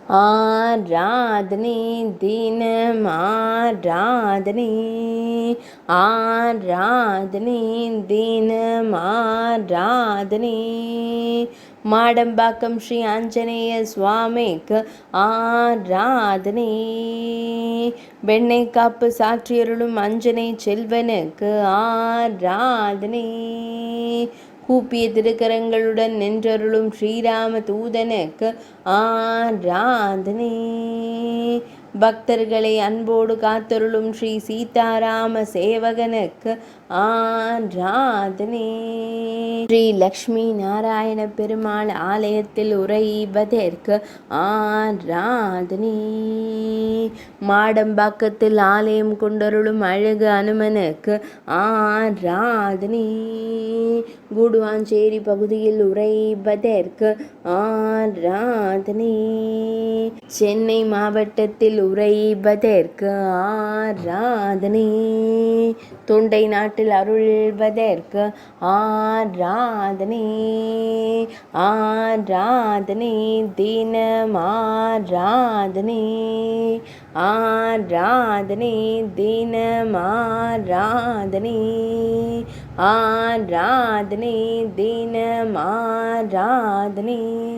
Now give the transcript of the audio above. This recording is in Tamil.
ஆராதனை தினம் ஆராதனை, ஆராதனை தினம் ஆராதனை. மாடம்பாக்கம் ஸ்ரீ ஆஞ்சநேய சுவாமிக்கு ஆராதனை. வெண்ணெய் காப்பு சாற்றியருளும் அஞ்சனை செல்வனுக்கு ஆராதனை. கூப்பிய திருக்கரங்களுடன் நின்றருளும் ஸ்ரீராம தூதனுக்கு ஆராதனை. பக்தர்களை அன்போடு காத்தருளும் ஸ்ரீ சீதாராம சேவகனுக்கு ஆராதனை. ஸ்ரீ லக்ஷ்மி நாராயண பெருமாள் ஆலயத்தில் உறைவதற்கு ஆராதனை. மாடம்பாக்கத்தில் ஆலயம் கொண்டருளும் அழகு அனுமனுக்கு ஆராதனை. கூடுவாஞ்சேரி பகுதியில் உறைவதற்கு ஆராதனை. சென்னை மாவட்டத்தில் உறைவதற்கு ஆராதனை. தொண்டை நாட்டில் அருள்வதற்கு ஆராதனை. ஆராதனை தினம் ஆராதனை. ஆராதனை தினம் ஆராதனை. ஆராதனை தினம் ஆராதனை.